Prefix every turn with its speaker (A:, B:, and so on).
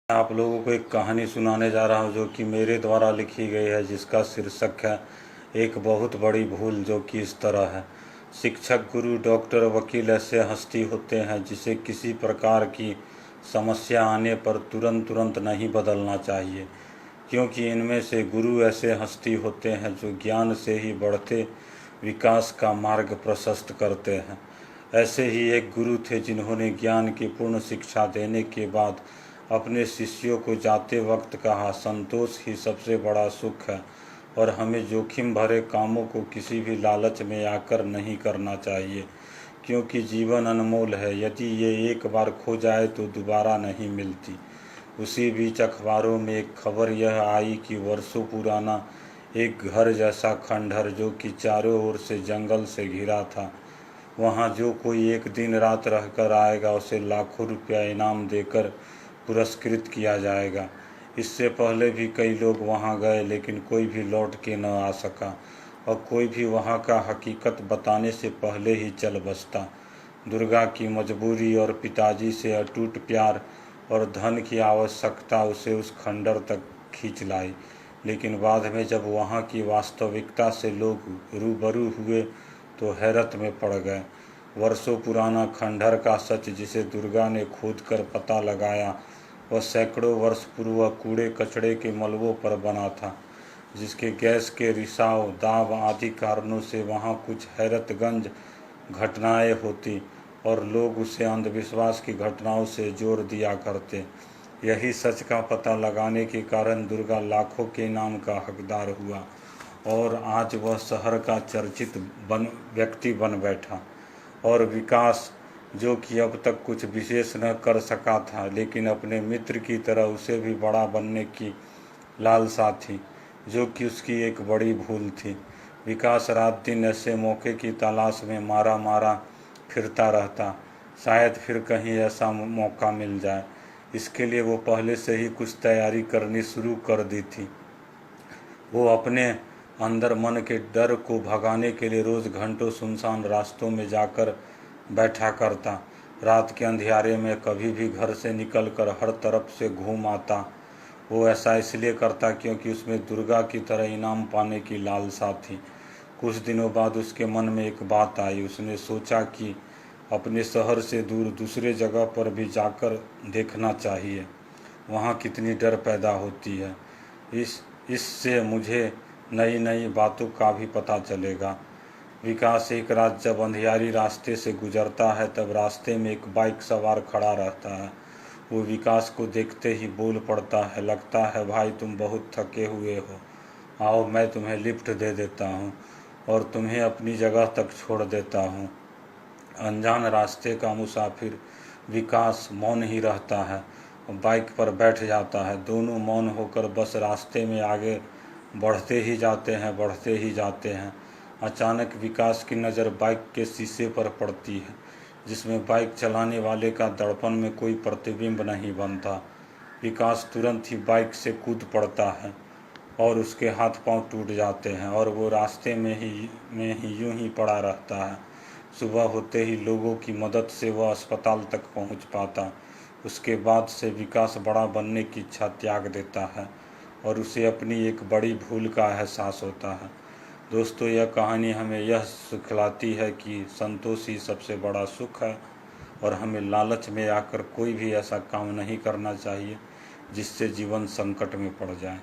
A: आप लोगों को एक कहानी सुनाने जा रहा हूँ जो कि मेरे द्वारा लिखी गई है, जिसका शीर्षक है एक बहुत बड़ी भूल, जो कि इस तरह है। शिक्षक, गुरु, डॉक्टर, वकील ऐसे हस्ती होते हैं जिसे किसी प्रकार की समस्या आने पर तुरंत नहीं बदलना चाहिए, क्योंकि इनमें से गुरु ऐसे हस्ती होते हैं जो ज्ञान से ही बढ़ते विकास का मार्ग प्रशस्त करते हैं। ऐसे ही एक गुरु थे जिन्होंने ज्ञान की पूर्ण शिक्षा देने के बाद अपने शिष्यों को जाते वक्त कहा, संतोष ही सबसे बड़ा सुख है और हमें जोखिम भरे कामों को किसी भी लालच में आकर नहीं करना चाहिए, क्योंकि जीवन अनमोल है। यदि ये एक बार खो जाए तो दोबारा नहीं मिलती। उसी बीच अखबारों में एक खबर यह आई कि वर्षों पुराना एक घर जैसा खंडहर, जो कि चारों ओर से जंगल से घिरा था, वहाँ जो कोई एक दिन रात रहकर आएगा उसे लाखों रुपया इनाम देकर पुरस्कृत किया जाएगा। इससे पहले भी कई लोग वहाँ गए, लेकिन कोई भी लौट के न आ सका और कोई भी वहाँ का हकीकत बताने से पहले ही चल बसता। दुर्गा की मजबूरी और पिताजी से अटूट प्यार और धन की आवश्यकता उसे उस खंडर तक खींच लाई, लेकिन बाद में जब वहाँ की वास्तविकता से लोग रूबरू हुए तो हैरत में पड़ गए। वर्षों पुराना खंडहर का सच, जिसे दुर्गा ने खोद कर पता लगाया, वह सैकड़ों वर्ष पूर्व कूड़े कचड़े के मलबों पर बना था, जिसके गैस के रिसाव, दाब आदि कारणों से वहाँ कुछ हैरतगंज घटनाएं होती और लोग उसे अंधविश्वास की घटनाओं से जोड़ दिया करते। यही सच का पता लगाने के कारण दुर्गा लाखों के इनाम का हकदार हुआ और आज वह शहर का चर्चित व्यक्ति बन बैठा। और विकास, जो कि अब तक कुछ विशेष न कर सका था, लेकिन अपने मित्र की तरह उसे भी बड़ा बनने की लालसा थी, जो कि उसकी एक बड़ी भूल थी। विकास रात दिन ऐसे मौके की तलाश में मारा फिरता रहता, शायद फिर कहीं ऐसा मौका मिल जाए। इसके लिए वो पहले से ही कुछ तैयारी करनी शुरू कर दी थी। वो अपने अंदर मन के डर को भगाने के लिए रोज़ घंटों सुनसान रास्तों में जाकर बैठा करता। रात के अंधियारे में कभी भी घर से निकलकर हर तरफ से घूम आता। वो ऐसा इसलिए करता क्योंकि उसमें दुर्गा की तरह इनाम पाने की लालसा थी। कुछ दिनों बाद उसके मन में एक बात आई। उसने सोचा कि अपने शहर से दूर दूसरे जगह पर भी जाकर देखना चाहिए, वहाँ कितनी डर पैदा होती है। इससे मुझे नई बातों का भी पता चलेगा। विकास एक रात जब अंधियारी रास्ते से गुजरता है, तब रास्ते में एक बाइक सवार खड़ा रहता है। वो विकास को देखते ही बोल पड़ता है, लगता है भाई तुम बहुत थके हुए हो, आओ मैं तुम्हें लिफ्ट दे देता हूँ और तुम्हें अपनी जगह तक छोड़ देता हूँ। अनजान रास्ते का मुसाफिर विकास मौन ही रहता है, बाइक पर बैठ जाता है। दोनों मौन होकर बस रास्ते में आगे बढ़ते ही जाते हैं। अचानक विकास की नज़र बाइक के शीशे पर पड़ती है, जिसमें बाइक चलाने वाले का दर्पण में कोई प्रतिबिंब नहीं बनता। विकास तुरंत ही बाइक से कूद पड़ता है और उसके हाथ पांव टूट जाते हैं और वो रास्ते में ही यूं ही पड़ा रहता है। सुबह होते ही लोगों की मदद से वह अस्पताल तक पहुंच पाता। उसके बाद से विकास बड़ा बनने की इच्छा त्याग देता है और उसे अपनी एक बड़ी भूल का एहसास होता है। दोस्तों, यह कहानी हमें यह सिखलाती है कि संतोष ही सबसे बड़ा सुख है और हमें लालच में आकर कोई भी ऐसा काम नहीं करना चाहिए जिससे जीवन संकट में पड़ जाए।